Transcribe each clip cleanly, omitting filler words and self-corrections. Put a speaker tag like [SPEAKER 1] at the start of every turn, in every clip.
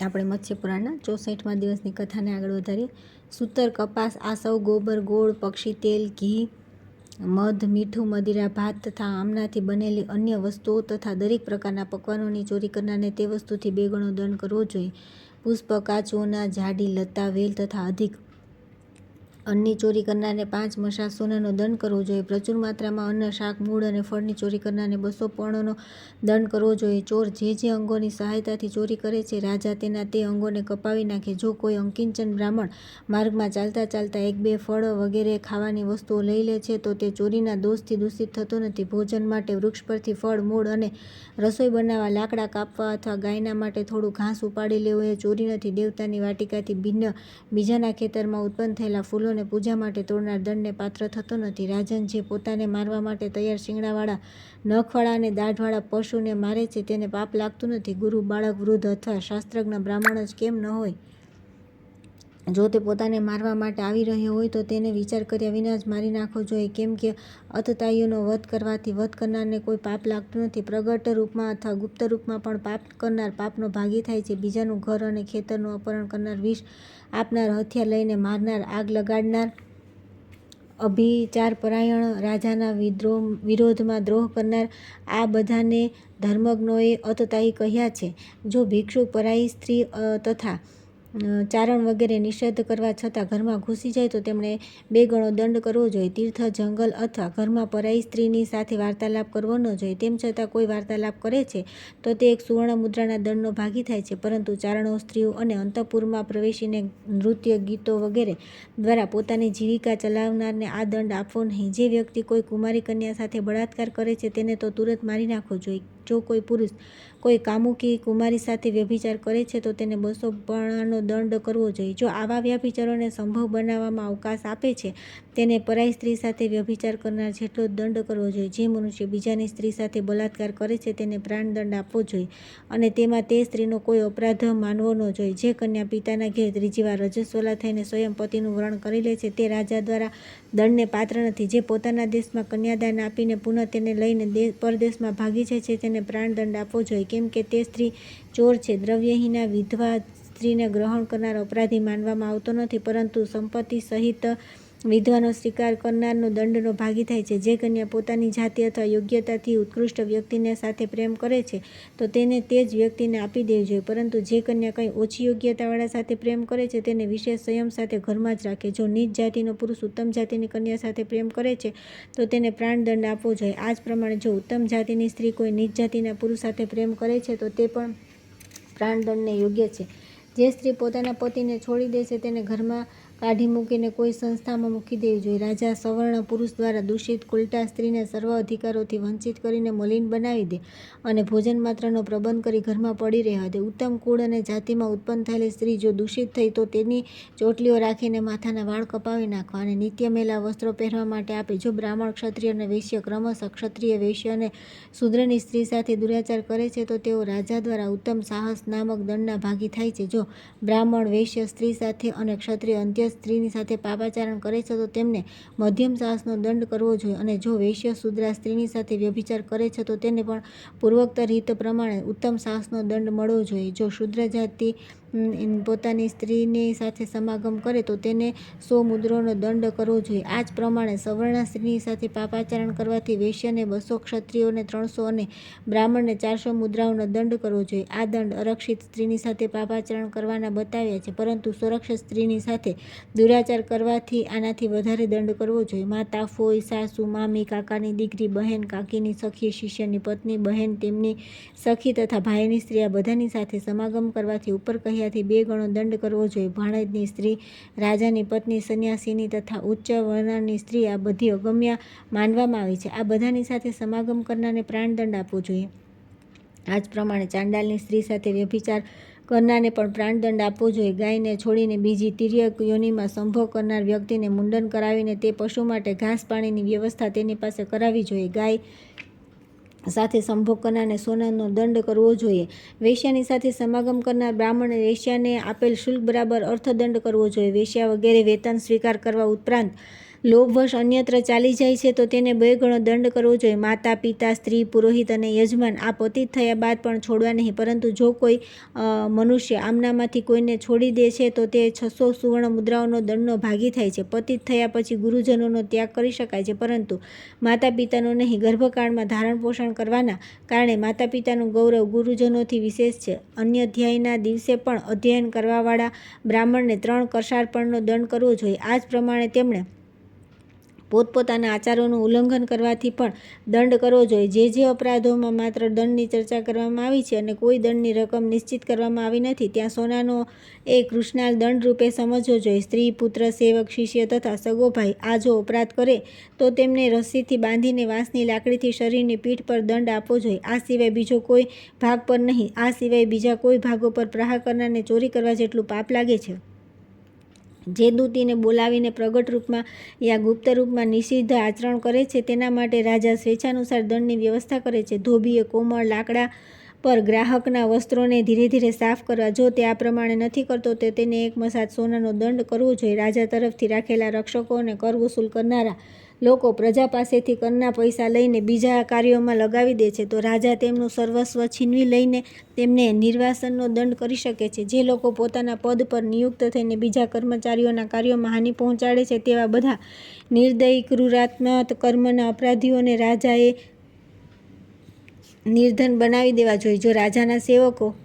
[SPEAKER 1] આપણે મત્સ્ય પુરાણના 64મા દિવસની કથાને આગળ વધારીએ. સૂતર, કપાસ, આસવ, ગોબર, ગોળ, પક્ષી તેલ, ઘી, મધ, મીઠું, મદિરા, ભાત તથા આમનાથી બનેલી અન્ય વસ્તુઓ તથા દરેક પ્રકારના પકવાનોની ચોરી કરનારને તે વસ્તુથી 2 ગણો દંડ કરવો જોઈએ. પુષ્પ, કાચું અનાજ, જાડી લતા, વેલ તથા અધિક અન્નની ચોરી કરનારને 5 મશા સોનાનો દંડ કરવો જોઈએ. પ્રચુર માત્રામાં અન્ન, શાક, મૂળ અને ફળની ચોરી કરનારને 200 પર્ણનો દંડ કરવો જોઈએ. ચોર જે અંગોની સહાયતાથી ચોરી કરે છે, રાજા તેના તે અંગોને કપાવી નાખે. જો કોઈ અંકિંચન બ્રાહ્મણ માર્ગમાં ચાલતા ચાલતા 1-2 ફળ વગેરે ખાવાની વસ્તુઓ લઈ લે છે તો તે ચોરીના દોષથી દૂષિત થતો નથી. ભોજન માટે વૃક્ષ પરથી ફળ, મૂળ અને રસોઈ બનાવવા, લાકડા કાપવા અથવા ગાયના માટે થોડું ઘાસ ઉપાડી લેવું એ ચોરી નથી. દેવતાની વાટિકાથી ભિન્ન બીજાના ખેતરમાં ઉત્પન્ન થયેલા ફૂલોને પૂજા માટે તોડનાર દંડને પાત્ર થતો નથી. રાજન જે પોતાને મારવા માટે તૈયાર શિંગડાવાળા, નખવાળા અને દાઢવાળા પશુને મારે છે તેને પાપ લાગતું નથી. ગુરુ, બાળક, વૃદ્ધ અથવા શાસ્ત્રજ્ઞ બ્રાહ્મણ જ કેમ ન હોય, જો તે પોતાને મારવા માટે આવી રહ્યો હોય તો તેને વિચાર કર્યા વિના જ મારી નાખવો જોઈએ, કેમ કે અતતાયીઓનો વધ કરવાથી વધ કરનારને કોઈ પાપ લાગતું નથી. પ્રગટ રૂપમાં અથવા ગુપ્ત રૂપમાં પણ પાપ કરનાર પાપનો ભાગી થાય છે. બીજાનું ઘર અને ખેતરનું અપહરણ કરનાર, વિષ આપનાર, હથિયાર લઈને મારનાર, આગ લગાડનાર, અભિચારપરાયણ, રાજાના વિરોધમાં દ્રોહ કરનાર, આ બધાને ધર્મજ્ઞોએ અતતાયી કહ્યા છે. જો ભિક્ષુક પરાઈ સ્ત્રી તથા ચારણ વગેરે નિષેધ કરવા છતાં ઘરમાં ઘૂસી જાય તો તેમણે 2 ગણો દંડ કરવો જોઈએ. તીર્થ, જંગલ અથવા ઘરમાં પરાઈ સ્ત્રીની સાથે વાર્તાલાપ કરવો ન જોઈએ. તેમ છતાં કોઈ વાર્તાલાપ કરે છે તો તે 1 સુવર્ણ મુદ્રાના દંડનો ભાગી થાય છે. પરંતુ ચારણો, સ્ત્રીઓ અને અંતઃપુરમાં પ્રવેશીને નૃત્ય, ગીતો વગેરે દ્વારા પોતાની જીવિકા ચલાવનારને આ દંડ આપવો નહીં. જે વ્યક્તિ કોઈ કુમારી કન્યા સાથે બળાત્કાર કરે છે તેને તો તુરંત મારી નાખવો જોઈએ. જો કોઈ પુરુષ કોઈ કામુકી કુમારી સાથે વ્યભિચાર કરે છે તો તેને 200 પર્ણાનો દંડ કરવો જોઈએ. જો આવા વ્યભિચારોને સંભવ બનાવવામાં અવકાશ આપે છે તેને પરાઈ સ્ત્રી સાથે વ્યભિચાર કરનાર જેટલો જ દંડ કરવો જોઈએ. જે મનુષ્ય બીજાની સ્ત્રી સાથે બલાત્કાર કરે છે તેને પ્રાણદંડ આપવો જોઈએ અને તેમાં તે સ્ત્રીનો કોઈ અપરાધ માનવો ન જોઈએ. જે કન્યા પિતાના ઘેર ત્રીજી વાર રજસ્વલા થઈને સ્વયં પતિનું વરણ કરી લે છે તે રાજા દ્વારા દંડને પાત્ર નથી. જે પોતાના દેશમાં કન્યાદાન આપીને પુનઃ તેને લઈને પરદેશમાં ભાગી જાય છે તેને પ્રાણદંડ આપવો જોઈએ, કેમ કે તે સ્ત્રી ચોર છે. દ્રવ્યહીના વિધવા સ્ત્રીને ગ્રહણ કરનાર અપરાધી માનવામાં આવતો નથી, પરંતુ સંપત્તિ સહિત વિધવાનો સ્વીકાર કરનારનો દંડનો ભાગી થાય છે. જે કન્યા પોતાની જાતિ અથવા યોગ્યતાથી ઉત્કૃષ્ટ વ્યક્તિને સાથે પ્રેમ કરે છે તો તેને તે જ વ્યક્તિને આપી દેવી જોઈએ, પરંતુ જે કન્યા કંઈ ઓછી યોગ્યતાવાળા સાથે પ્રેમ કરે છે તેને વિશેષ સંયમ સાથે ઘરમાં જ રાખે. જો નીચ જાતિનો પુરુષ ઉત્તમ જાતિની કન્યા સાથે પ્રેમ કરે છે તો તેને પ્રાણદંડ આપવો જોઈએ. આ જ પ્રમાણે જો ઉત્તમ જાતિની સ્ત્રી કોઈ નીચ જાતિના પુરુષ સાથે પ્રેમ કરે છે તો તે પણ પ્રાણદંડને યોગ્ય છે. જે સ્ત્રી પોતાના પતિને છોડી દે છે તેને ઘરમાં કાઢી મૂકીને કોઈ સંસ્થામાં મૂકી દેવી જોઈએ. રાજા સવર્ણ પુરુષ દ્વારા દૂષિત કુલટા સ્ત્રીને સર્વ અધિકારોથી વંચિત કરીને મલિન બનાવી દે અને ભોજન માત્રનો પ્રબંધ કરી ઘરમાં પડી રહેવા દે. ઉત્તમ કુળ અને જાતિમાં ઉત્પન્ન થયેલી સ્ત્રી જો દૂષિત થઈ તો તેની ચોટલીઓ રાખીને માથાના વાળ કપાવી નાખવા અને નિત્ય મેલા વસ્ત્રો પહેરવા માટે આપે. જો બ્રાહ્મણ, ક્ષત્રિય અને વૈશ્ય ક્રમશઃ ક્ષત્રિય, વૈશ્ય અને શૂદ્રની સ્ત્રી સાથે દુરાચાર કરે છે તો તેઓ રાજા દ્વારા ઉત્તમ સાહસ નામક દંડના ભાગી થાય છે. જો બ્રાહ્મણ, વૈશ્ય સ્ત્રી સાથે અને ક્ષત્રિય અંત્ય સ્ત્રીની સાથે પાપાચારણ કરે છે તો તેમને મધ્યમ સાહસનો દંડ કરવો જોઈએ. અને જો વૈશ્ય શૂદ્રા સ્ત્રીની સાથે વ્યભિચાર કરે છે તો તેને પણ પૂર્વોક્ત રીત પ્રમાણે ઉત્તમ સાહસનો દંડ મળવો જોઈએ. જો શૂદ્ર જાતિ પોતાની સ્ત્રીની સાથે સમાગમ કરે તો તેને 100 મુદ્રોનો દંડ કરવો જોઈએ. આ જ પ્રમાણે સવર્ણા સ્ત્રીની સાથે પાપાચરણ કરવાથી વૈશ્યને 200, ક્ષત્રિયોને 300 અને બ્રાહ્મણને 400 મુદ્રાઓનો દંડ કરવો જોઈએ. આ દંડ અરક્ષિત સ્ત્રીની સાથે પાપાચરણ કરવાના બતાવ્યા છે, પરંતુ સુરક્ષિત સ્ત્રીની સાથે દુરાચાર કરવાથી આનાથી વધારે દંડ કરવો જોઈએ. માતા, ફોઈ, સાસુ, મામી, કાકાની દીકરી, બહેન, કાકીની સખી, શિષ્યની પત્ની, બહેન, તેમની સખી તથા ભાઈની સ્ત્રી આ બધાની સાથે સમાગમ કરવાથી ઉપર કહ્યાથી 2 ગણો દંડ કરવો જોઈએ. ભાણેજની સ્ત્રી, રાજાની પત્ની, સંન્યાસીની તથા ઉચ્ચ વર્ણની સ્ત્રી આ બધી અગમ્ય માનવામાં આવી છે. આ બધાની સાથે સમાગમ કરનારને પ્રાણદંડ આપવો જોઈએ. આ જ પ્રમાણે ચાંડાલની સ્ત્રી સાથે વ્યભિચાર કરનારને પણ પ્રાણદંડ આપવો જોઈએ. ગાયને છોડીને બીજી તિર્યક યોનિમાં સંભોગ કરનાર વ્યક્તિને મુંડન કરાવીને તે પશુ માટે ઘાસ પાણીની વ્યવસ્થા તેની પાસે કરાવવી જોઈએ. ગાય સાથે સંભોગ કરનારને સોનાનો દંડ કરવો જોઈએ. વેશ્યાની સાથે સમાગમ કરનાર બ્રાહ્મણે વેશ્યાને આપેલ શુલ્ક બરાબર અર્થદંડ કરવો જોઈએ. વેશ્યા વગેરે વેતન સ્વીકાર કરવા ઉપરાંત લોભવશ અન્યત્ર ચાલી જાય છે તો તેને 2 ગણો દંડ કરવો જોઈએ. માતા, પિતા, સ્ત્રી, પુરોહિત અને યજમાન આ પતિત થયા બાદ પણ છોડવા નહીં. પરંતુ જો કોઈ મનુષ્ય આમનામાંથી કોઈને છોડી દે છે તો તે 600 સુવર્ણ મુદ્રાઓનો દંડનો ભાગી થાય છે. પતિત થયા પછી ગુરુજનોનો ત્યાગ કરી શકાય છે, પરંતુ માતા પિતાનો નહીં. ગર્ભકાળમાં ધારણ પોષણ કરવાના કારણે માતા પિતાનું ગૌરવ ગુરુજનોથી વિશેષ છે. અન્ય અધ્યાયના દિવસે પણ અધ્યયન કરવાવાળા બ્રાહ્મણને 3 કશાર્પણનો દંડ કરવો જોઈએ. આ જ પ્રમાણે તેમણે પોતપોતાના આચારોનું ઉલ્લંઘન કરવાથી પણ દંડ કરવો જોઈએ. જે અપરાધોમાં માત્ર દંડની ચર્ચા કરવામાં આવી છે અને કોઈ દંડની રકમ નિશ્ચિત કરવામાં આવી નથી, ત્યાં સોનાનો એક કૃષ્ણાલ દંડ રૂપે સમજવો જોઈએ. સ્ત્રી, પુત્ર, સેવક, શિષ્ય તથા સગો ભાઈ આ જો અપરાધ કરે તો તેમને રસ્સીથી બાંધીને વાંસની લાકડીથી શરીરની પીઠ પર દંડ આપવો જોઈએ. આ સિવાય બીજો કોઈ ભાગ પર નહીં. આ સિવાય બીજા કોઈ ભાગો પર પ્રહાર કરનારને ચોરી કરવા જેટલું પાપ લાગે છે. જે દૂતીને બોલાવીને પ્રગટ રૂપમાં યા ગુપ્ત રૂપમાં નિષિદ્ધ આચરણ કરે છે તેના માટે રાજા સ્વેચ્છાનુસાર દંડની વ્યવસ્થા કરે છે. ધોબીએ કોમળ લાકડા પર ગ્રાહકના વસ્ત્રોને ધીરે ધીરે સાફ કરવા. જો તે આ પ્રમાણે નથી કરતો તો તેને 1 મસાત સોનાનો દંડ કરવો જોઈએ. રાજા તરફથી રાખેલા રક્ષકો અને કર વસૂલ કરનારા લોકો પ્રજા પાસેથી કરના પૈસા લઈને બીજા કાર્યોમાં લગાવી દે છે તો રાજા તેમનું સર્વસ્વ છીનવી લઈને તેમને નિર્વાસનનો દંડ કરી શકે છે. જે લોકો પોતાના પદ પર નિયુક્ત થઈને બીજા કર્મચારીઓના કાર્યોમાં હાનિ પહોંચાડે છે તેવા બધા નિર્દયી ક્રૂરાત્મક કર્મના અપરાધીઓને રાજાએ નિર્ધન બનાવી દેવા જોઈએ. જો રાજાના સેવકો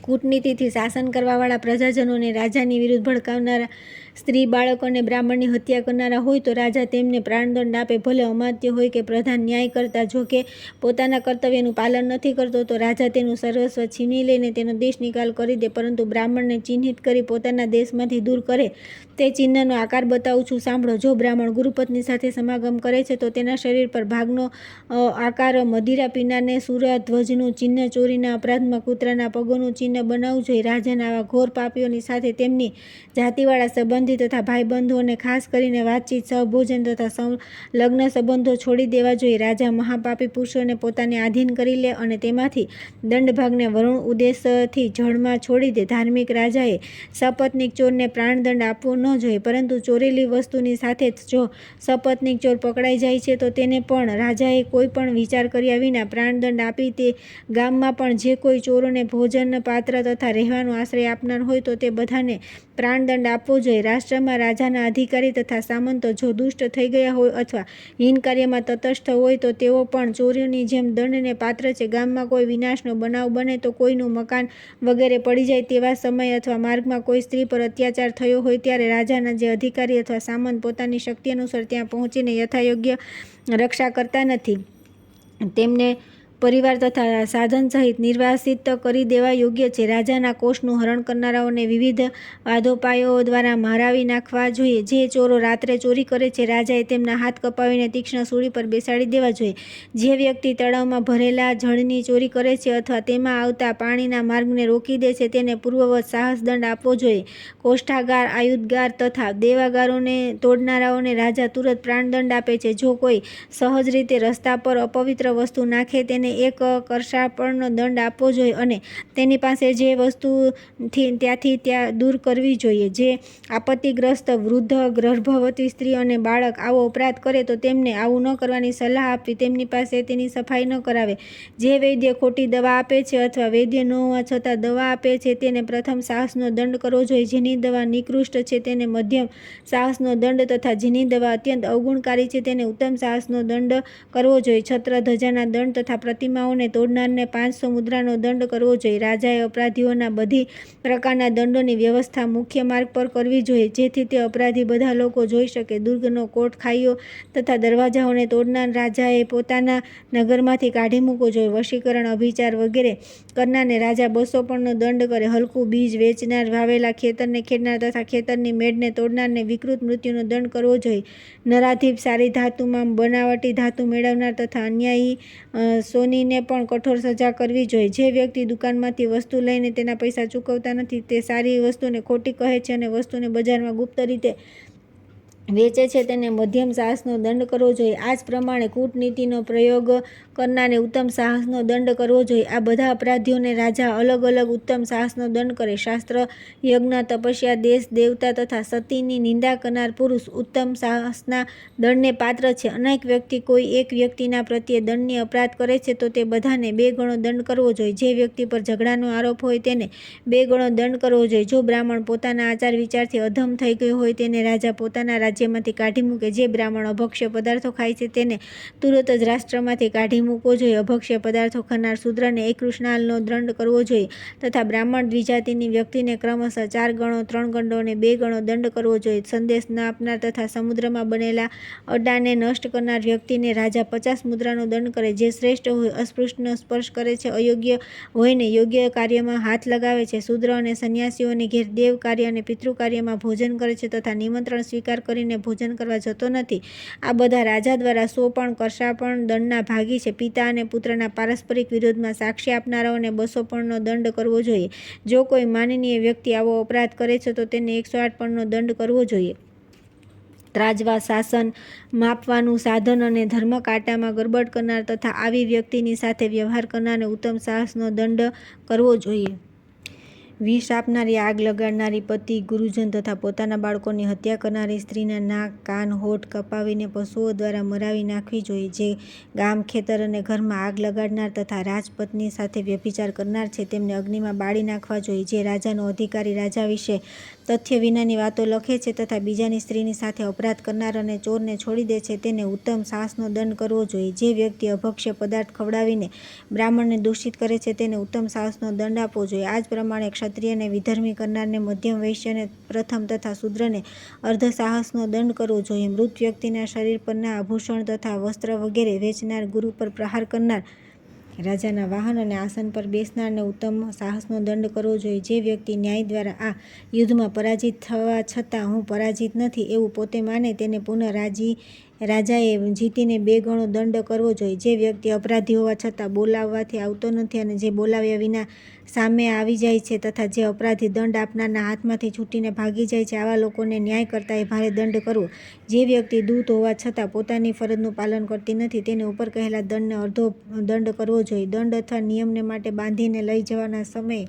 [SPEAKER 1] કૂટનીતિથી શાસન કરવાવાળા પ્રજાજનોને રાજાની વિરુદ્ધ ભડકાવનારા, સ્ત્રી, બાળક અને બ્રાહ્મણની હત્યા કરનારા હોય તો રાજા તેમને પ્રાણદંડ આપે, ભલે અમાત્ય હોય કે પ્રધાન ન્યાય કરતા. જો કે પોતાના કર્તવ્યનું પાલન નથી કરતો તો રાજા તેનું સર્વસ્વ છીનવી લઈને તેનો દેશ નિકાલ કરી દે. પરંતુ બ્રાહ્મણને ચિહ્નિત કરી પોતાના દેશમાંથી દૂર કરે તે ચિહ્નનો આકાર બતાવું છું, સાંભળો. જો બ્રાહ્મણ ગુરુપત્ની સાથે સમાગમ કરે છે તો તેના શરીર પર ભાગનો આકાર મદિરા પીનારને સૂર્યધ્વજનું ચિહ્ન, ચોરીના અપરાધમાં કૂતરાના પગોનું ચિહ્ન બનાવવું જોઈએ. રાજાના આવા ઘોર પાપીઓની સાથે તેમની જાતિવાળા સંબંધી તથા ભાઈબંધુઓને ખાસ કરીને વાતચીત, સહભોજન તથા લગ્ન સંબંધો છોડી દેવા જોઈએ. રાજા મહાપાપી પુરુષોને પોતાને આધીન કરી લે અને તેમાંથી દંડ ભાગને વરુણ ઉદ્દેશથી જળમાં છોડી દે. ધાર્મિક રાજાએ સપત્નીક ચોરને પ્રાણદંડ આપવો ન જોઈએ, પરંતુ ચોરેલી વસ્તુની સાથે જો સપત્નીક ચોર પકડાઈ જાય છે તો તેને પણ રાજાએ કોઈ પણ વિચાર કર્યા વિના પ્રાણદંડ આપી તે ગામમાં પણ જે કોઈ ચોરોને ભોજન પાત્ર તથા રહેવાનો આશ્રય આપનાર હોય તો તે બધાને પ્રાણદંડ આપવો જોઈએ. રાષ્ટ્રમાં રાજાના અધિકારી તથા સામંતો જો દુષ્ટ થઈ ગયા હોય અથવા હીન કાર્યમાં તટસ્થ હોય તો તેઓ પણ ચોરીની જેમ દંડને પાત્ર છે. ગામમાં કોઈ વિનાશનો બનાવ બને તો કોઈનું મકાન વગેરે પડી જાય તેવા સમય અથવા માર્ગમાં કોઈ સ્ત્રી પર અત્યાચાર થયો હોય ત્યારે રાજાના જે અધિકારી અથવા સામંત પોતાની શક્તિ અનુસાર ત્યાં પહોંચીને યથાયોગ્ય રક્ષા કરતા નથી તેમને પરિવાર તથા સાધન સહિત નિર્વાસિત કરી દેવા યોગ્ય છે. રાજાના કોષનું હરણ કરનારાઓને વિવિધ વાદોપાયો દ્વારા મારાવી નાખવા જોઈએ. જે ચોરો રાત્રે ચોરી કરે છે રાજાએ તેમના હાથ કપાવીને તીક્ષ્ણ સૂળી પર બેસાડી દેવા જોઈએ. જે વ્યક્તિ તળાવમાં ભરેલા જળની ચોરી કરે છે અથવા તેમાં આવતા પાણીના માર્ગને રોકી દે છે તેને પૂર્વવત સાહસ દંડ આપવો જોઈએ. કોષ્ઠાગાર, આયુધગાર તથા દેવાગારોને તોડનારાઓને રાજા તુરંત પ્રાણદંડ આપે છે. જો કોઈ સહજ રીતે રસ્તા પર અપવિત્ર વસ્તુ નાખે તેને 1 કરશાર્પણનો દંડ આપવો જોઈએ અને તેની પાસે જે વસ્તુ ત્યાંથી દૂર કરવી જોઈએ. જે આપત્તિગ્રસ્ત વૃદ્ધ, ગર્ભવતી સ્ત્રી અને બાળક આવો અપરાધ કરે તો તેમને આવું ન કરવાની સલાહ આપવી, તેમની પાસે તેની સફાઈ ન કરાવે. જે વૈદ્ય ખોટી દવા આપે છે અથવા વૈદ્ય ન હોવા છતાં દવા આપે છે તેને પ્રથમ સાહસનો દંડ કરવો જોઈએ. જેની દવા નિકૃષ્ટ છે તેને મધ્યમ સાહસનો દંડ તથા જેની દવા અત્યંત અવગુણકારી છે તેને ઉત્તમ સાહસનો દંડ કરવો જોઈએ. છત્ર, ધજાના દંડ તથા પ્રતિમાઓને તોડનારને 500 મુદ્રાનો દંડ કરવો જોઈએ. રાજાએ અપરાધીઓના બધી પ્રકારના દંડોની વ્યવસ્થા મુખ્ય માર્ગ પર કરવી જોઈએ જેથી તે અપરાધી બધા લોકો જોઈ શકે. દુર્ગનો કોટ, ખાઈઓ તથા દરવાજાઓને તોડનાર રાજાએ પોતાના નગરમાંથી કાઢી મૂકવો જોઈએ. વશીકરણ, અભિચાર વગેરે કરનારને રાજા 200 પણનો દંડ કરે. હલકું બીજ વેચનાર, વાવેલા ખેતરને ખેડનાર તથા ખેતરની મેઢને તોડનારને વિકૃત મૃત્યુનો દંડ કરવો જોઈએ. નરાધીપ, સારી ધાતુમાં બનાવટી ધાતુ મેળવનાર તથા અન્યાયી સોનીને પણ કઠોર સજા કરવી જોઈએ. જે વ્યક્તિ દુકાનમાંથી વસ્તુ લઈને તેના પૈસા ચૂકવતા નથી તે સારી વસ્તુને ખોટી કહે છે અને વસ્તુને બજારમાં ગુપ્ત રીતે વેચે છે તેને મધ્યમ સાહસનો દંડ કરવો જોઈએ. આ જ પ્રમાણે કૂટનીતિનો પ્રયોગ કરનારને ઉત્તમ સાહસનો દંડ કરવો જોઈએ. આ બધા અપરાધીઓને રાજા અલગ અલગ ઉત્તમ સાહસનો દંડ કરે. શાસ્ત્ર, યજ્ઞ, તપસ્યા, દેશ, દેવતા તથા સતીની નિંદા કરનાર પુરુષ ઉત્તમ સાહસના દંડને પાત્ર છે. અનેક વ્યક્તિ કોઈ એક વ્યક્તિના પ્રત્યે દંડનીય અપરાધ કરે છે તો તે બધાને 2 ગણો દંડ કરવો જોઈએ. જે વ્યક્તિ પર ઝઘડાનો આરોપ હોય તેને 2 ગણો દંડ કરવો જોઈએ. જો બ્રાહ્મણ પોતાના આચાર વિચારથી અધમ થઈ ગયો હોય તેને રાજા પોતાના રાજ્યમાંથી કાઢી મૂકે. જે બ્રાહ્મણ અભક્ષ્ય પદાર્થો ખાય છે તેને તુરત જ રાષ્ટ્રમાંથી કાઢી મૂકવો જોઈએ. અભક્ષ્ય પદાર્થો ખાનાર શૂદ્રને 1 કૃષ્ણાલનો દંડ કરવો જોઈએ તથા બ્રાહ્મણ દ્વિજાતિની વ્યક્તિને ક્રમશઃ 4 ગણો, 3 ગણો અને 2 ગણો દંડ કરવો જોઈએ. સંદેશ ન આપનાર તથા સમુદ્રમાં બનેલા અડાને નષ્ટ કરનાર વ્યક્તિને રાજા 50 મુદ્રાનો દંડ કરે. જે શ્રેષ્ઠ હોય, અસ્પૃશ્યનો સ્પર્શ કરે છે, અયોગ્ય હોયને યોગ્ય કાર્યમાં હાથ લગાવે છે, શૂદ્ર અને સંન્યાસીઓની ઘેર દેવ કાર્ય અને પિતૃ કાર્યમાં ભોજન કરે છે તથા નિમંત્રણ સ્વીકાર કરીને ભોજન કરવા જતો નથી. આ બધા રાજા દ્વારા સોપણ, કરશાપણ દંડના ભાગી છે. પિતા અને પુત્રના પારસ્પરિક વિરોધમાં સાક્ષી આપનારાઓને 200 પણનો દંડ કરવો જોઈએ. જો કોઈ માનનીય વ્યક્તિ આવો અપરાધ કરે છે તો તેને 108 પણનો દંડ કરવો જોઈએ. ત્રાજવા, સાસન, માપવાનું સાધન અને ધર્મકાંટામાં ગરબડ કરનાર તથા આવી વ્યક્તિની સાથે વ્યવહાર કરનારને ઉત્તમ સાહસનો દંડ કરવો જોઈએ. વિષ આપનારી, આગ લગાડનારી, પતિ, ગુરુજન તથા પોતાના બાળકોની હત્યા કરનારી સ્ત્રીના નાક, કાન, હોઠ કપાવીને પશુઓ દ્વારા મરાવી નાખવી જોઈએ. જે ગામ, ખેતર અને ઘરમાં આગ લગાડનાર તથા રાજપત્ની સાથે વ્યભિચાર કરનાર છે તેમને અગ્નિમાં બાળી નાખવા જોઈએ. જે રાજાનો અધિકારી રાજા વિશે તથ્ય વિનાની વાતો લખે છે તથા બીજાની સ્ત્રીની સાથે અપરાધ કરનાર અને ચોરને છોડી દે છે તેને ઉત્તમ સાહસનો દંડ કરવો જોઈએ. જે વ્યક્તિ અભક્ષ્ય પદાર્થ ખવડાવીને બ્રાહ્મણને દૂષિત કરે છે તેને ઉત્તમ સાહસનો દંડ આપવો જોઈએ. આ જ પ્રમાણે ક્ષત્રિયને વિધર્મી કરનારને મધ્યમ, વૈશ્યને પ્રથમ તથા શૂદ્રને અર્ધ સાહસનો દંડ કરવો જોઈએ. મૃત વ્યક્તિના શરીર પરના આભૂષણ તથા વસ્ત્ર વગેરે વેચનાર, ગુરુ પર પ્રહાર કરનાર, રાજાના વાહન અને આસન પર બેસનારને ઉત્તમ સાહસનો દંડ કરવો જોઈએ. જે વ્યક્તિ ન્યાય દ્વારા આ યુદ્ધમાં પરાજિત થવા છતાં હું પરાજિત નથી એવું પોતે માને તેને પુનઃ રાજાએ જીતીને 2 ગણો દંડ કરવો જોઈએ. જે વ્યક્તિ અપરાધી હોવા છતાં બોલાવવાથી આવતો નથી અને જે બોલાવ્યા વિના સામે આવી જાય છે તથા જે અપરાધી દંડ આપનારના હાથમાંથી છૂટીને ભાગી જાય છે આવા લોકોને ન્યાય કરતાંય ભારે દંડ કરવો. જે વ્યક્તિ દૂત હોવા છતાં પોતાની ફરજનું પાલન કરતી નથી તેને ઉપર કહેલા દંડને અડધો દંડ કરવો જોઈએ. દંડ અથવા નિયમને માટે બાંધીને લઈ જવાના સમયે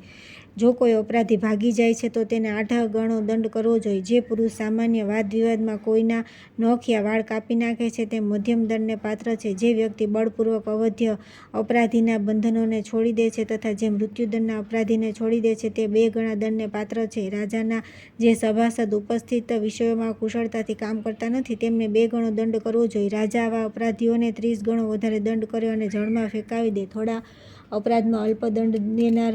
[SPEAKER 1] જો કોઈ અપરાધી ભાગી જાય છે તો તેને 8 ગણો દંડ કરવો જોઈએ. જે પુરુષ સામાન્ય વાદ વિવાદમાં કોઈના નખ યા વાળ કાપી નાખે છે તે મધ્યમ દંડને પાત્ર છે. જે વ્યક્તિ બળપૂર્વક અવધ્ય અપરાધીના બંધનોને છોડી દે છે તથા જે મૃત્યુદંડના અપરાધીને છોડી દે છે તે 2 ગણા દંડને પાત્ર છે. રાજાના જે સભાસદ ઉપસ્થિત વિષયોમાં કુશળતાથી કામ કરતા નથી તેમને 2 ગણો દંડ કરવો જોઈએ. રાજા આવા અપરાધીઓને 30 ગણો વધારે દંડ કરે અને જળમાં ફેંકાવી દે. થોડા અપરાધમાં અલ્પ દંડ દેનાર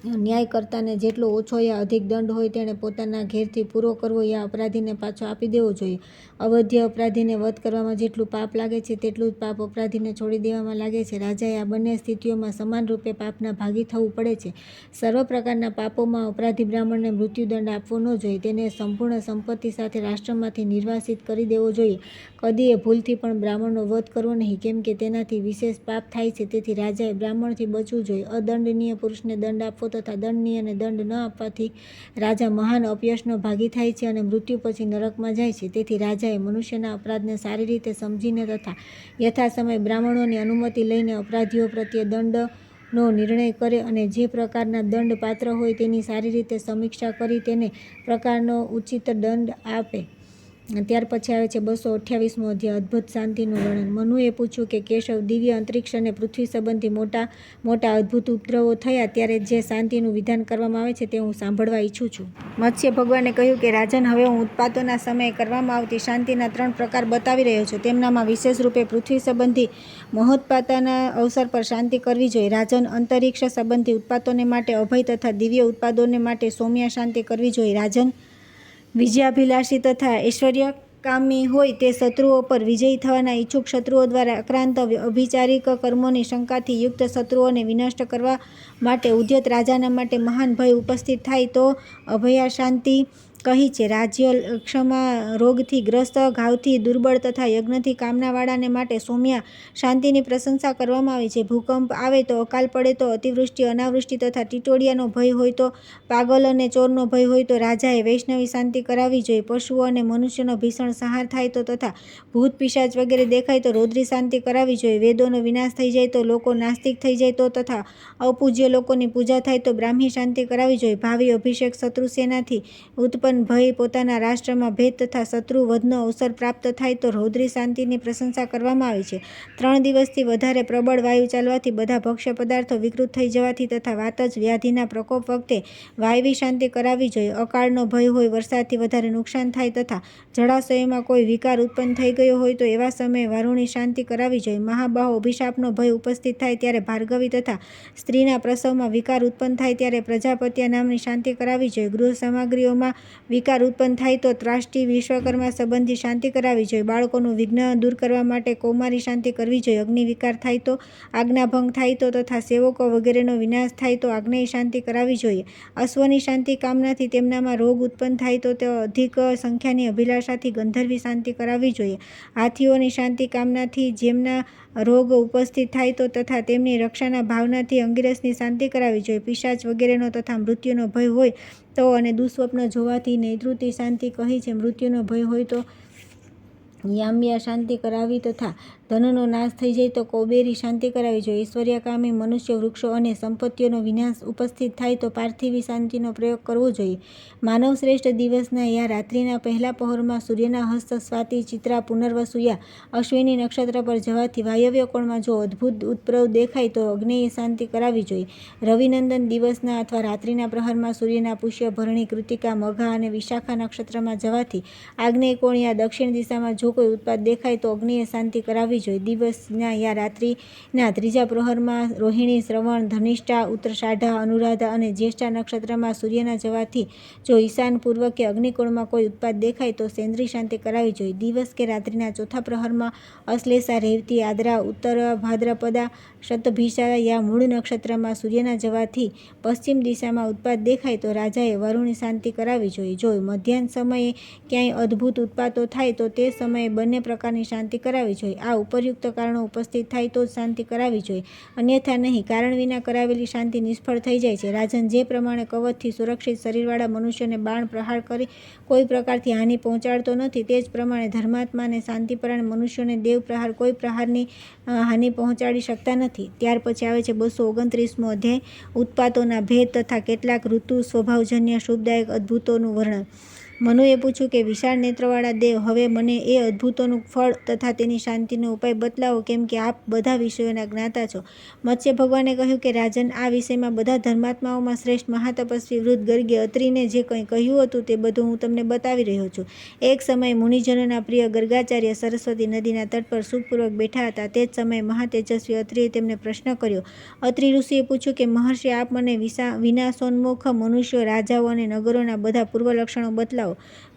[SPEAKER 1] ન્યાયકર્તાને જેટલો ઓછો યા અધિક દંડ હોય તેણે પોતાના ઘેરથી પૂરો કરવો યા અપરાધીને પાછો આપી દેવો જોઈએ. અવધ્ય અપરાધીને વધ કરવામાં જેટલું પાપ લાગે છે તેટલું જ પાપ અપરાધીને છોડી દેવામાં લાગે છે. રાજાએ આ બંને સ્થિતિઓમાં સમાનરૂપે પાપના ભાગી થવું પડે છે. સર્વ પ્રકારના પાપોમાં અપરાધી બ્રાહ્મણને મૃત્યુદંડ આપવો ન જોઈએ. તેને સંપૂર્ણ સંપત્તિ સાથે રાષ્ટ્રમાંથી નિર્વાસિત કરી દેવો જોઈએ. કદીએ ભૂલથી પણ બ્રાહ્મણનો વધ કરવો નહીં કેમ કે તેનાથી વિશેષ પાપ થાય છે. તેથી રાજાએ બ્રાહ્મણથી બચવું જોઈએ. અદંડનીય પુરુષને દંડ આપવો તથા દંડનીયને દંડ ન આપવાથી રાજા મહાન અપયશનો ભાગી થાય છે અને મૃત્યુ પછી નરકમાં જાય છે. તેથી રાજાએ મનુષ્યના અપરાધને સારી રીતે સમજીને તથા યથાસમય બ્રાહ્મણોની અનુમતિ લઈને અપરાધીઓ પ્રત્યે દંડનો નિર્ણય કરે અને જે પ્રકારના દંડ પાત્ર હોય તેની સારી રીતે સમીક્ષા કરી તેને પ્રકારનો ઉચિત દંડ આપે. ત્યાર પછી આવે છે 228મો અધ્યાય અદ્ભુત શાંતિનું વર્ણન. મનુએ પૂછ્યું કે કેશવ, દિવ્ય અંતરિક્ષ અને પૃથ્વી સંબંધી મોટા અદ્ભુત ઉપદ્રવો થયા ત્યારે જે શાંતિનું વિધાન કરવામાં આવે છે તે હું સાંભળવા ઈચ્છું છું. મત્સ્ય ભગવાને કહ્યું કે રાજન, હવે હું ઉત્પાતોના સમયે કરવામાં આવતી શાંતિના 3 પ્રકાર બતાવી રહ્યો છું. તેમનામાં વિશેષ રૂપે પૃથ્વી સંબંધી મહોત્પાતના અવસર પર શાંતિ કરવી જોઈએ. રાજન, અંતરિક્ષ સંબંધી ઉત્પાતોને માટે અભય તથા દિવ્ય ઉત્પાદોને માટે સૌમ્ય શાંતિ કરવી જોઈએ. રાજન, વિજયાભિલાષી તથા ઐશ્વર્યકામી હોય તે શત્રુઓ પર વિજયી થવાના ઈચ્છુક શત્રુઓ દ્વારા આક્રાંત અભિચારિક કર્મોની શંકાથી યુક્ત શત્રુઓને વિનષ્ટ કરવા માટે ઉદ્યત રાજાના માટે મહાન ભય ઉપસ્થિત થાય તો અભયા શાંતિ કહી છે. રાજ્યક્ષમાં રોગથી ગ્રસ્ત, ઘાવથી દુર્બળ તથા યજ્ઞથી કામનાવાળાને માટે સૌમ્યા શાંતિની પ્રશંસા કરવામાં આવી છે. ભૂકંપ આવે તો, અકાલ પડે તો, અતિવૃષ્ટિ, અનાવૃષ્ટિ તથા ટીટોળિયાનો ભય હોય તો, પાગલ અને ચોરનો ભય હોય તો રાજાએ વૈષ્ણવી શાંતિ કરાવવી જોઈએ. પશુઓ અને મનુષ્યનો ભીષણ સંહાર થાય તો તથા ભૂત પિશાચ વગેરે દેખાય તો રૌદ્રી શાંતિ કરાવવી જોઈએ. વેદોનો વિનાશ થઈ જાય તો, લોકો નાસ્તિક થઈ જાય તો તથા અપૂજ્ય લોકોની પૂજા થાય તો બ્રાહ્મી શાંતિ કરાવવી જોઈએ. ભાવિ અભિષેક, શત્રુસેનાથી ઉત્પન્ન ભય, પોતાના રાષ્ટ્રમાં ભેદ તથા શત્રુ વધનો અવસર પ્રાપ્ત થાય તો રૌદ્રી શાંતિની પ્રશંસા કરવામાં આવી છે. 3 દિવસથી વધારે પ્રબળ વાયુ ચાલવાથી, બધા ભક્ષ્ય પદાર્થો વિકૃત થઈ જવાથી તથા વાતજ વ્યાધિના પ્રકોપ વખતે વાયવી શાંતિ કરાવવી જોઈએ. અકાળનો ભય હોય, વરસાદથી વધારે નુકસાન થાય તથા જળાશયોમાં કોઈ વિકાર ઉત્પન્ન થઈ ગયો હોય તો એવા સમયે વારુણી શાંતિ કરાવવી જોઈએ. મહાબાહો અભિશાપનો ભય ઉપસ્થિત થાય ત્યારે ભાર્ગવી તથા સ્ત્રીના પ્રસવમાં વિકાર ઉત્પન્ન થાય ત્યારે પ્રજાપત્ય નામની શાંતિ કરાવવી જોઈએ. ગૃહ સામગ્રીઓમાં વિકાર ઉત્પન્ન થાય તો ત્રાષ્ટી, વિશ્વકર્મા સંબંધી શાંતિ કરાવવી જોઈએ. બાળકોનું વિઘ્ન દૂર કરવા માટે કૌમારી શાંતિ કરવી જોઈએ. અગ્નિ વિકાર થાય તો, આજ્ઞાભંગ થાય તો તથા સેવકો વગેરેનો વિનાશ થાય તો આગ્નેય શાંતિ કરાવવી જોઈએ. અશ્વની શાંતિ કામનાથી તેમનામાં રોગ ઉત્પન્ન થાય તો તે અધિક સંખ્યાની અભિલાષાથી ગંધર્વી શાંતિ કરાવવી જોઈએ. હાથીઓની શાંતિ કામનાથી જેમના રોગ ઉપસ્થિત થાય તો તથા તેમની રક્ષાના ભાવનાથી અંગિરસની શાંતિ કરાવવી જોઈએ. પિશાચ વગેરેનો તથા મૃત્યુનો ભય હોય તો અને દુઃસ્વપ્ન જોવાથી નૈઋતિ શાંતિ કહી છે. મૃત્યુનો ભય હોય તો યામ્યા શાંતિ કરાવી તથા ધનનો નાશ થઈ જાય તો કૌબેરી શાંતિ કરાવી જોઈએ. ઐશ્વર્યકામી મનુષ્ય, વૃક્ષો અને સંપત્તિઓનો વિનાશ ઉપસ્થિત થાય તો પાર્થિવી શાંતિનો પ્રયોગ કરવો જોઈએ. માનવ શ્રેષ્ઠ દિવસના યા રાત્રિના પહેલા પહોરમાં સૂર્યના હસ્ત સ્વાતિ, ચિત્રા, પુનર્વસુ યા અશ્વિની નક્ષત્ર પર જવાથી વાયવ્ય કોણમાં જો અદ્ભુત ઉત્પ્રવ દેખાય તો અગ્નેય શાંતિ કરાવવી જોઈએ. રવિનંદન દિવસના અથવા રાત્રિના પ્રહરમાં સૂર્યના પુષ્ય, ભરણી, કૃતિકા, મઘા અને વિશાખા નક્ષત્રમાં જવાથી આગ્નેય કોણ યા દક્ષિણ દિશામાં જો કોઈ ઉત્પાત દેખાય તો અગ્નિય શાંતિ કરાવવી જોઈએ. દિવસના યા રાત્રિના ત્રીજા પ્રહરમાં રોહિણી, શ્રવણ, ધનિષ્ઠા, ઉત્તરાષાઢા, અનુરાધા અને જ્યેષ્ઠા નક્ષત્રમાં સૂર્યના જવાથી જો ઈશાન, પૂર્વ કે અગ્નિકોણમાં કોઈ ઉત્પાત દેખાય તો સેન્દ્રી શાંતિ કરાવવી જોઈએ. દિવસ કે રાત્રિના ચોથા પ્રહરમાં અશ્લેષા, રેવતી, આદ્રા, ઉત્તર ભાદ્રપદા, શતભિષા યા મૂળ નક્ષત્રમાં સૂર્યના જવાથી પશ્ચિમ દિશામાં ઉત્પાત દેખાય તો રાજાએ વરુણી શાંતિ કરાવવી જોઈએ. જો મધ્યાહન સમયે ક્યાંય અદ્ભુત ઉત્પાતો થાય તો તે સમયે બંને પ્રકારની શાંતિ કરાવવી જોઈએ. આ ઉપરયુક્ત કારણો ઉપસ્થિત થાય તો જ શાંતિ કરાવવી જોઈએ, અન્યથા નહીં. કારણ વિના કરાવેલી શાંતિ નિષ્ફળ થઈ જાય છે. રાજન, જે પ્રમાણે કવચથી સુરક્ષિત શરીરવાળા મનુષ્યને બાણ પ્રહાર કરી કોઈ પ્રકારથી હાનિ પહોંચાડતો નથી તે જ પ્રમાણે ધર્માત્મા અને શાંતિપરાયણ મનુષ્યોને દેવ પ્રહાર કોઈ પ્રહારની હાનિ પહોંચાડી શકતા નથી. ત્યાર પછી આવે છે 229મો અધ્યાય, ઉત્પાતોના ભેદ તથા કેટલાક ઋતુ સ્વભાવજન્ય શુભદાયક અદ્ભુતોનું વર્ણન. મનુએ પૂછ્યું કે વિશાળ નેત્રવાળા દેવ, હવે મને એ અદ્ભુતોનું ફળ તથા તેની શાંતિનો ઉપાય બતલાવો, કેમ કે આપ બધા વિષયોના જ્ઞાતા છો. મત્સ્ય ભગવાને કહ્યું કે રાજન, આ વિષયમાં બધા ધર્માત્માઓમાં શ્રેષ્ઠ મહાતપસ્વી વૃદ્ધ ગર્ગે અત્રિને જે કંઈ કહ્યું હતું તે બધું હું તમને બતાવી રહ્યો છું. એક સમયે મુનિજનોના પ્રિય ગર્ગાચાર્ય સરસ્વતી નદીના તટ પર સુખપૂર્વક બેઠા હતા. તે જ સમયે મહાતેજસ્વી અત્રિએ તેમને પ્રશ્ન કર્યો. અત્રિ ઋષિએ પૂછ્યું કે મહર્ષિ, આપ મને વિનાશોન્મુખ મનુષ્યો, રાજાઓ અને નગરોના બધા પૂર્વ લક્ષણો બતલાવો.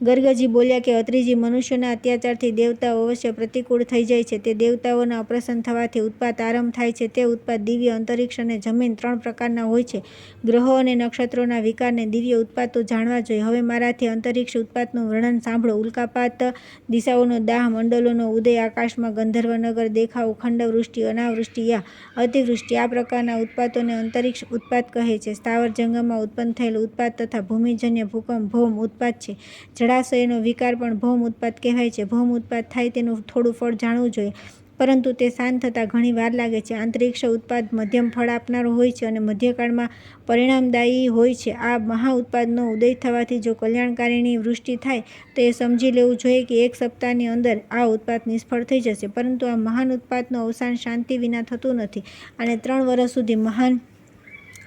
[SPEAKER 1] ગર્ગજી બોલ્યા કે અત્રિજી, મનુષ્યોના અત્યાચારથી દેવતાઓ અવશ્ય પ્રતિકૂળ થઈ જાય છે. તે દેવતાઓના અપ્રસન્ન થવાથી ઉત્પાત આરંભ થાય છે. તે ઉત્પાત દિવ્ય, અંતરિક્ષ અને જમીન 3 પ્રકારના હોય છે. ગ્રહો અને નક્ષત્રોના વિકારને દિવ્ય ઉત્પાતો જાણવા જોઈએ. હવે મારાથી અંતરિક્ષ ઉત્પાતનું વર્ણન સાંભળો. ઉલ્કાપાત, દિશાઓનો દાહ, મંડળોનો ઉદય, આકાશમાં ગંધર્વનગર દેખાવું, ખંડવૃષ્ટિ, અનાવૃષ્ટિ યા અતિવૃષ્ટિ, આ પ્રકારના ઉત્પાતોને અંતરિક્ષ ઉત્પાત કહે છે. સ્થાવર જંગમમાં ઉત્પન્ન થયેલ ઉત્પાત તથા ભૂમિજન્ય ભૂકંપ ભૌમ ઉત્પાત છે. જળાશયનો વિકાર પણ ભૌમ ઉત્પાત કહેવાય છે. ભૌમ ઉત્પાત થાય તેનું થોડું ફળ જાણવું જોઈએ, પરંતુ તે શાંત થતાં ઘણી વાર લાગે છે. આંતરિક્ષ ઉત્પાત મધ્યમ ફળ આપનારો હોય છે અને મધ્યકાળમાં પરિણામદાયી હોય છે. આ મહા ઉત્પાતનો ઉદય થવાથી જો કલ્યાણકારીણી વૃષ્ટિ થાય તો એ સમજી લેવું જોઈએ કે 1 સપ્તાહની અંદર આ ઉત્પાત નિષ્ફળ થઈ જશે. પરંતુ આ મહાન ઉત્પાતનું અવસાન શાંતિ વિના થતું નથી. આને 3 વર્ષ સુધી મહાન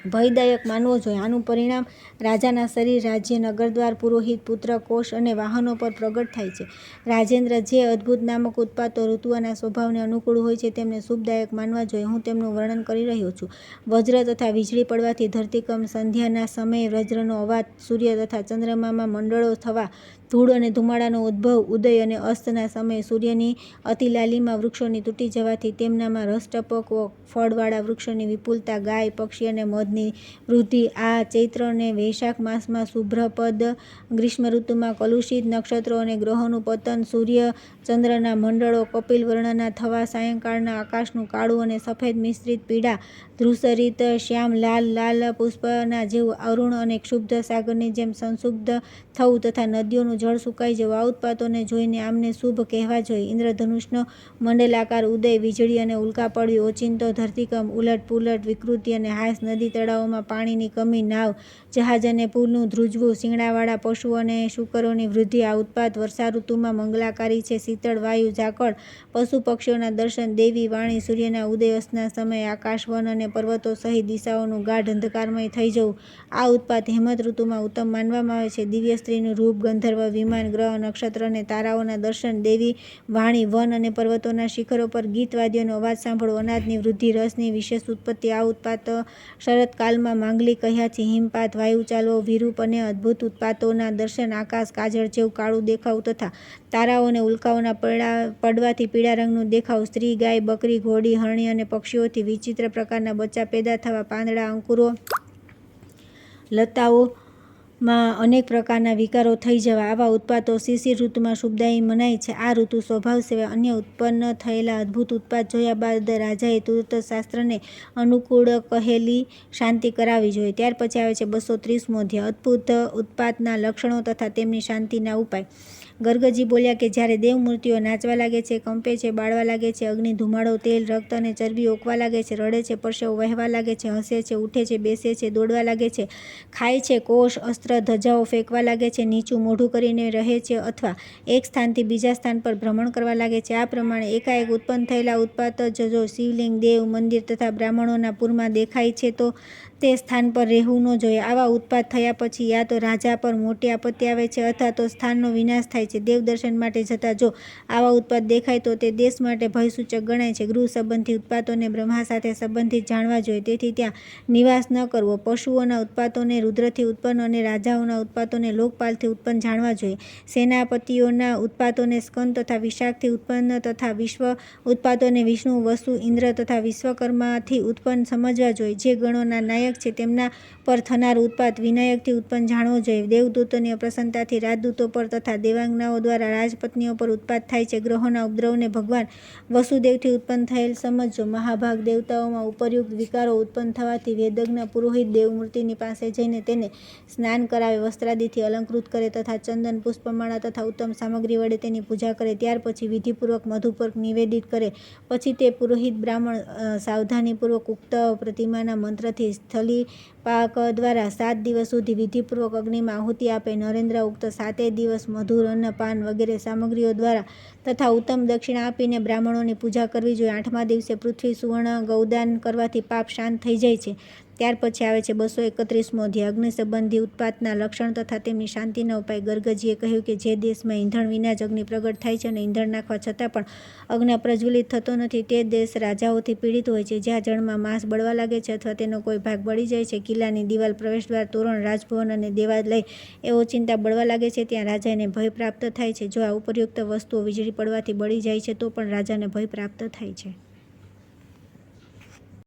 [SPEAKER 1] ભયદાયક માનવો જોઈએ. આનું પરિણામ રાજાના શરીર, રાજ્ય, નગરદ્વાર, પુરોહિત, પુત્ર, કોષ અને વાહનો પર પ્રગટ થાય છે. રાજેન્દ્ર, જે અદ્ભુત નામક ઉત્પાતો ઋતુઓના સ્વભાવને અનુકૂળ હોય છે તેમને શુભદાયક માનવા જોઈએ. હું તેમનું વર્ણન કરી રહ્યો છું. વજ્ર તથા વીજળી પડવાથી ધરતીકંપ, સંધ્યાના સમયે વજ્રનો અવાજ, સૂર્ય તથા ચંદ્રમામાં મંડળો થવા, ધૂળ અને ધુમાડાનો ઉદ્ભવ, ઉદય અને અસ્તના સમયે સૂર્યની અતિલાલીમાં વૃક્ષોની તૂટી જવાથી તેમનામાં રસ ટપકવો, ફળવાળા વૃક્ષોની વિપુલતા, ગાય, પક્ષી અને મધનો અનાજની વૃદ્ધિ. આ ચૈત્ર અને વૈશાખ માસમાં શુભ્રપદ, ગ્રીષ્મ ઋતુમાં કલુષિત નક્ષત્રો અને ગ્રહોનું પતન, સૂર્ય ચંદ્રના મંડળો કપિલ વર્ણના થવા, સાયંકાળના આકાશનું કાળું અને સફેદ મિશ્રિત પીળા, ધૂસરિત શ્યામ લાલ લાલ પુષ્પના જેવું અરુણ અને ક્ષુબ્ધ સાગરની જેમ સંશુબ્ધ થવું તથા નદીઓનું જળ સુકાઈ જવું, આ ઉત્પાતોને જોઈને આમને શુભ કહેવા જોઈએ. ઇન્દ્રધનુષનો મંડલાકાર ઉદય, વીજળી અને ઉલ્કા પડવી, ઓચિંતો ધરતીકંપ, ઉલટ પુલટ, વિકૃતિ અને હાસ, નદી તળાવોમાં પાણીની કમી, નાવ જહાજ અને પુલનું ધ્રુજવું, શિંગડાવાળા પશુઓ અને શુકરોની વૃદ્ધિ. આ ઉત્પાત વર્ષા ઋતુમાં મંગલાકારી છે. શીતળ વાયુ, ઝાકળ, પશુ પક્ષીઓના દર્શન, દૈવી વાણી, સૂર્યના ઉદય અસ્તના સમયે આકાશ, વન અને પર્વતો સહિત દિશાઓનું ગાઢ અંધકારમય થઈ જવું. આ ઉત્પાત હેમંત ઋતુમાં ઉત્તમ માનવામાં આવે છે. દિવ્ય સ્ત્રીનું રૂપ, ગંધર્વ, વિમાન, ગ્રહ, નક્ષત્ર અને તારાઓના દર્શન, દૈવી વાણી, વન અને પર્વતોના શિખરો પર ગીત વાદ્યોનો અવાજ સાંભળવો, અનાજની વૃદ્ધિ, રસની વિશેષ ઉત્પત્તિ. આ ઉત્પાત શરતકાલમાં માંગલિક કહ્યા છે. હિમપાત, વાયુ ચાલવો, વિરૂપ અને અદ્ભુત ઉત્પાતોના દર્શન, આકાશ કાજળ જેવું કાળું દેખાવું તથા તારાઓ અને ઉલ્કાઓના પડવાથી પીળા રંગનું દેખાવું, સ્ત્રી, ગાય, બકરી, ઘોડી, હરણી અને પક્ષીઓથી વિચિત્ર પ્રકારના બચ્ચા પેદા થવા, પાંદડા, અંકુરો, લતાઓમાં અનેક પ્રકારના વિકારો થઈ જવા. આવા ઉત્પાતો શિશિર ઋતુમાં શુભદાયી મનાય છે. આ ઋતુ સ્વભાવ સિવાય અન્ય ઉત્પન્ન થયેલા અદ્ભુત ઉત્પાત જોયા બાદ રાજાએ તુરત શાસ્ત્રને અનુકૂળ કહેલી શાંતિ કરાવવી જોઈએ. ત્યાર પછી આવે છે 230મો અધ્યાય, અદ્ભુત ઉત્પાતના લક્ષણો તથા તેમની શાંતિના ઉપાય. ગર્ગજી બોલ્યા કે જ્યારે દેવમૂર્તિઓ નાચવા લાગે છે, કંપે છે, બાળવા લાગે છે, અગ્નિ, ધુમાડો, તેલ, રક્ત અને ચરબી ઓકવા લાગે છે, રડે છે, પરસેવો વહેવા લાગે છે, હસે છે, ઉઠે છે, બેસે છે, દોડવા લાગે છે, ખાય છે, કોષ, અસ્ત્ર, ધજાઓ ફેંકવા લાગે છે, નીચું મોઢું કરીને રહે છે અથવા એક સ્થાનથી બીજા સ્થાન પર ભ્રમણ કરવા લાગે છે, આ પ્રમાણે એકાએક ઉત્પન્ન થયેલા ઉત્પાત જ જો શિવલિંગ, દેવ, મંદિર તથા બ્રાહ્મણોના પૂરમાં દેખાય છે તો તે સ્થાન પર રહેવું ન જોઈએ. આવા ઉત્પાત થયા પછી યા તો રાજા પર મોટી આપત્તિ આવે છે અથવા તો સ્થાનનો વિનાશ થાય છે. દેવ દર્શન માટે જતા જો આવા ઉત્પાત દેખાય તો તે દેશ માટે ભયસૂચક ગણાય છે. ગૃહ સંબંધી ઉત્પાતોને બ્રહ્મા સાથે સંબંધિત જાણવા જોઈએ, તેથી ત્યાં નિવાસ ન કરવો. પશુઓના ઉત્પાતોને રુદ્રથી ઉત્પન્ન અને રાજાઓના ઉત્પાતોને લોકપાલથી ઉત્પન્ન જાણવા જોઈએ. સેનાપતિઓના ઉત્પાતોને સ્કંદ તથા વિશાખથી ઉત્પન્ન તથા વિશ્વ ઉત્પાતોને વિષ્ણુ, વસુ, ઇન્દ્ર તથા વિશ્વકર્માથી ઉત્પન્ન સમજવા જોઈએ. જે ગણોના નાયક છે તેમના પર થનાર ઉત્પાત વિનાયકથી ઉત્પન્ન જાણવો જોઈએ. દેવદૂતોની અપ્રસન્નતાથી રાજદૂતો પર તથા દેવાંગનાઓ દ્વારા રાજપત્નીઓ પર ઉત્પાત થાય છે. ગ્રહોના ઉપદ્રવને ભગવાન વસુદેવથી ઉત્પન્ન થયેલ સમજજો. મહાભાગ દેવતાઓમાં ઉપર્યુક્ત વિકારો ઉત્પન્ન થવાથી વેદજ્ઞ પુરોહિત દેવમૂર્તિની પાસે જઈને તેને સ્નાન કરાવે, વસ્ત્રાદિથી અલંકૃત કરે તથા ચંદન, પુષ્પમાળા તથા ઉત્તમ સામગ્રી વડે તેની પૂજા કરે. ત્યાર પછી વિધિપૂર્વક મધુપર્ક નિવેદિત કરે. પછી તે પુરોહિત બ્રાહ્મણ સાવધાનીપૂર્વક ઉક્ત પ્રતિમાના મંત્રથી સ્થલિપાક દ્વારા 7 દિવસ સુધી વિધિપૂર્વક અગ્નિમાં આહુતિ આપે. નરેન્દ્ર ઉક્ત 7 દિવસ મધુર અન્ન, પાન વગેરે સામગ્રીઓ દ્વારા તથા ઉત્તમ દક્ષિણા આપીને બ્રાહ્મણોની પૂજા કરવી જોઈએ. 8મા દિવસે પૃથ્વી સુવર્ણ ગૌદાન કરવાથી પાપ શાંત થઈ જાય છે. ત્યાર પછી આવે છે 231મો અધ્યાય, અગ્નિ સંબંધી ઉત્પાતના લક્ષણ તથા તેમની શાંતિના ઉપાય. ગર્ગજીએ કહ્યું કે જે દેશમાં ઈંધણ વિના જ અગ્નિ પ્રગટ થાય છે અને ઈંધણ નાખવા છતાં પણ અગ્નિ પ્રજ્વલિત થતો નથી તે દેશ રાજાઓથી પીડિત હોય છે. જ્યાં જળમાં માંસ બળવા લાગે છે અથવા તેનો કોઈ ભાગ બળી જાય છે, કિલ્લાની દિવાલ, પ્રવેશદ્વાર, તોરણ, રાજભવન અને દેવાલય એ ઓચિંતા બળવા લાગે છે, ત્યાં રાજાને ભય પ્રાપ્ત થાય છે. જો આ ઉપર્યુક્ત વસ્તુઓ વીજળી પડવાથી બળી જાય છે તો પણ રાજાને ભય પ્રાપ્ત થાય છે.